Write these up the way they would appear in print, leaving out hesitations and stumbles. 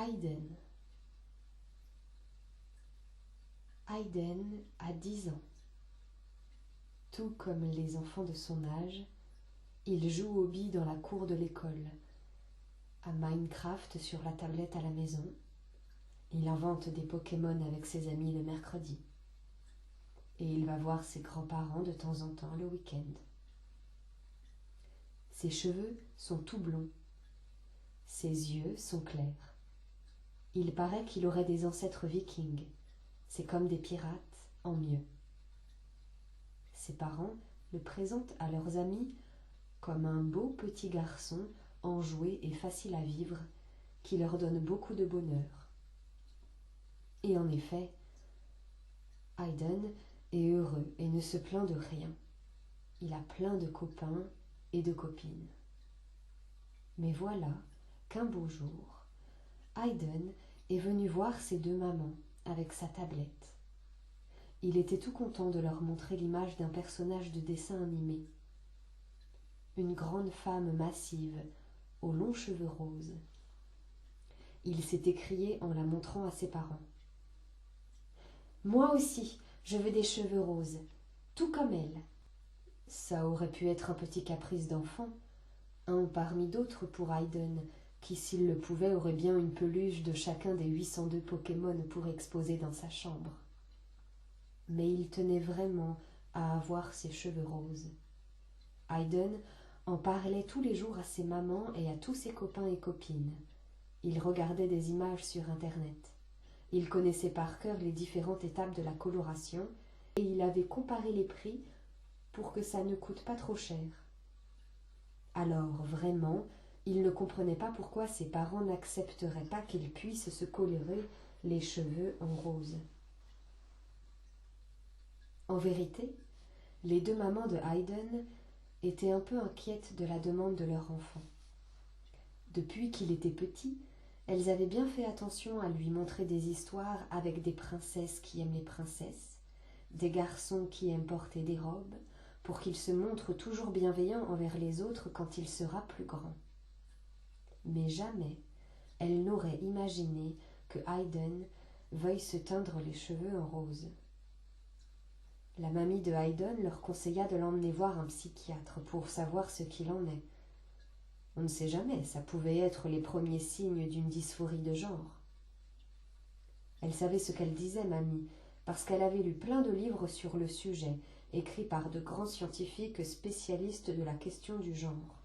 Hayden. Hayden a 10 ans. Tout comme les enfants de son âge, il joue aux billes dans la cour de l'école, à Minecraft sur la tablette à la maison. Il invente des Pokémon avec ses amis le mercredi. Et il va voir ses grands-parents de temps en temps le week-end. Ses cheveux sont tout blonds. Ses yeux sont clairs. Il paraît qu'il aurait des ancêtres vikings. C'est comme des pirates, en mieux. Ses parents le présentent à leurs amis comme un beau petit garçon enjoué et facile à vivre, qui leur donne beaucoup de bonheur. Et en effet, Hayden est heureux et ne se plaint de rien. Il a plein de copains et de copines. Mais voilà qu'un beau jour, Hayden est venu voir ses deux mamans avec sa tablette. Il était tout content de leur montrer l'image d'un personnage de dessin animé. Une grande femme massive, aux longs cheveux roses. Il s'est écrié en la montrant à ses parents. « Moi aussi, je veux des cheveux roses, tout comme elle. » Ça aurait pu être un petit caprice d'enfant, un parmi d'autres pour Hayden, qui, s'il le pouvait, aurait bien une peluche de chacun des 802 Pokémon pour exposer dans sa chambre. Mais il tenait vraiment à avoir ses cheveux roses. Hayden en parlait tous les jours à ses mamans et à tous ses copains et copines. Il regardait des images sur Internet. Il connaissait par cœur les différentes étapes de la coloration et il avait comparé les prix pour que ça ne coûte pas trop cher. Alors, vraiment, il ne comprenait pas pourquoi ses parents n'accepteraient pas qu'il puisse se colorer les cheveux en rose. En vérité, les deux mamans de Hayden étaient un peu inquiètes de la demande de leur enfant. Depuis qu'il était petit, elles avaient bien fait attention à lui montrer des histoires avec des princesses qui aiment les princesses, des garçons qui aiment porter des robes, pour qu'il se montre toujours bienveillant envers les autres quand il sera plus grand. Mais jamais elles n'auraient imaginé que Hayden veuille se teindre les cheveux en rose. La mamie de Hayden leur conseilla de l'emmener voir un psychiatre pour savoir ce qu'il en est. On ne sait jamais, ça pouvait être les premiers signes d'une dysphorie de genre. Elle savait ce qu'elle disait, mamie, parce qu'elle avait lu plein de livres sur le sujet, écrits par de grands scientifiques spécialistes de la question du genre.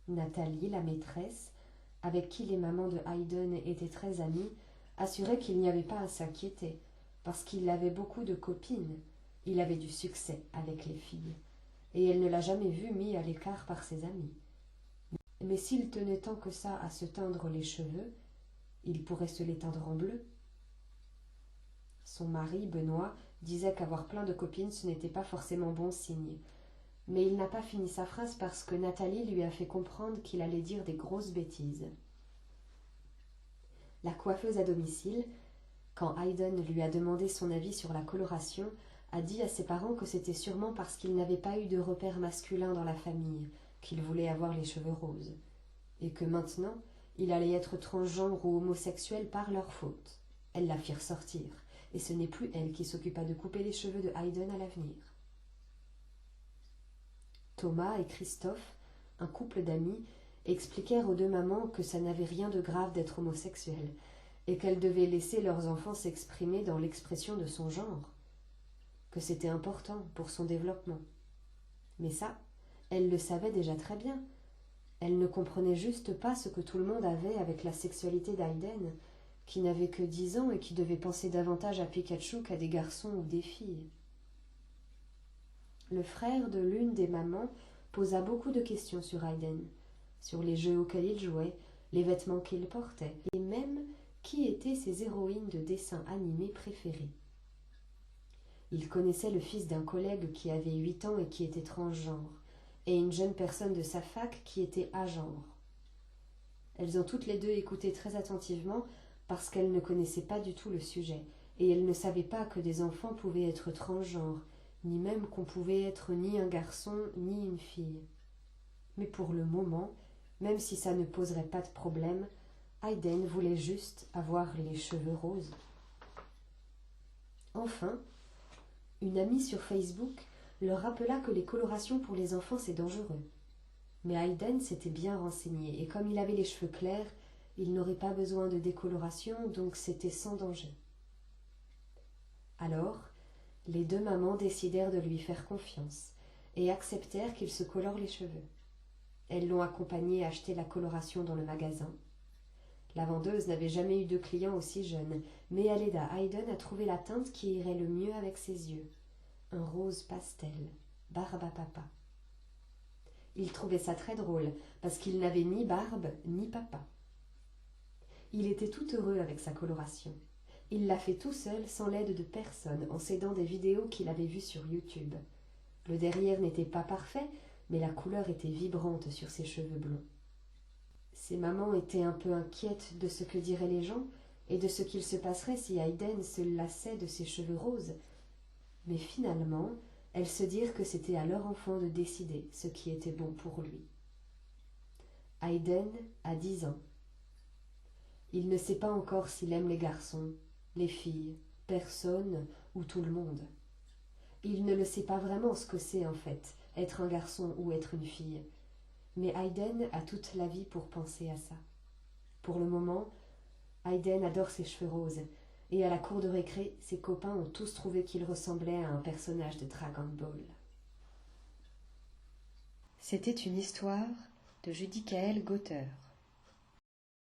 Nathalie, la maîtresse, avec qui les mamans de Hayden étaient très amies, assurait qu'il n'y avait pas à s'inquiéter, parce qu'il avait beaucoup de copines. Il avait du succès avec les filles, et elle ne l'a jamais vu mis à l'écart par ses amis. Mais s'il tenait tant que ça à se teindre les cheveux, il pourrait se les teindre en bleu. Son mari, Benoît, disait qu'avoir plein de copines, ce n'était pas forcément bon signe. Mais il n'a pas fini sa phrase parce que Nathalie lui a fait comprendre qu'il allait dire des grosses bêtises. La coiffeuse à domicile, quand Hayden lui a demandé son avis sur la coloration, a dit à ses parents que c'était sûrement parce qu'il n'avait pas eu de repère masculin dans la famille qu'il voulait avoir les cheveux roses, et que maintenant il allait être transgenre ou homosexuel par leur faute. Elle la fit ressortir, et ce n'est plus elle qui s'occupa de couper les cheveux de Hayden à l'avenir. Thomas et Christophe, un couple d'amis, expliquèrent aux deux mamans que ça n'avait rien de grave d'être homosexuel, et qu'elles devaient laisser leurs enfants s'exprimer dans l'expression de son genre, que c'était important pour son développement. Mais ça, elles le savaient déjà très bien. Elles ne comprenaient juste pas ce que tout le monde avait avec la sexualité d'Hayden, qui n'avait que 10 ans et qui devait penser davantage à Pikachu qu'à des garçons ou des filles. Le frère de l'une des mamans posa beaucoup de questions sur Hayden, sur les jeux auxquels il jouait, les vêtements qu'il portait, et même qui étaient ses héroïnes de dessins animés préférées. Il connaissait le fils d'un collègue qui avait 8 ans et qui était transgenre, et une jeune personne de sa fac qui était agenre. Elles ont toutes les deux écouté très attentivement parce qu'elles ne connaissaient pas du tout le sujet, et elles ne savaient pas que des enfants pouvaient être transgenres, ni même qu'on pouvait être ni un garçon ni une fille. Mais pour le moment, même si ça ne poserait pas de problème, Hayden voulait juste avoir les cheveux roses. Enfin, une amie sur Facebook leur rappela que les colorations pour les enfants c'est dangereux. Mais Hayden s'était bien renseigné et comme il avait les cheveux clairs, il n'aurait pas besoin de décoloration, donc c'était sans danger. Alors, les deux mamans décidèrent de lui faire confiance et acceptèrent qu'il se colore les cheveux. Elles l'ont accompagné à acheter la coloration dans le magasin. La vendeuse n'avait jamais eu de client aussi jeune, mais elle aida Hayden à trouver la teinte qui irait le mieux avec ses yeux. Un rose pastel, barbe à papa. Il trouvait ça très drôle, parce qu'il n'avait ni barbe ni papa. Il était tout heureux avec sa coloration. Il l'a fait tout seul, sans l'aide de personne, en s'aidant des vidéos qu'il avait vues sur YouTube. Le derrière n'était pas parfait, mais la couleur était vibrante sur ses cheveux blonds. Ses mamans étaient un peu inquiètes de ce que diraient les gens et de ce qu'il se passerait si Hayden se lassait de ses cheveux roses. Mais finalement, elles se dirent que c'était à leur enfant de décider ce qui était bon pour lui. Hayden a 10 ans. Il ne sait pas encore s'il aime les garçons, les filles, personne ou tout le monde. Il ne le sait pas vraiment ce que c'est en fait, être un garçon ou être une fille. Mais Hayden a toute la vie pour penser à ça. Pour le moment, Hayden adore ses cheveux roses, et à la cour de récré, ses copains ont tous trouvé qu'il ressemblait à un personnage de Dragon Ball. C'était une histoire de Judicaël Gauthier.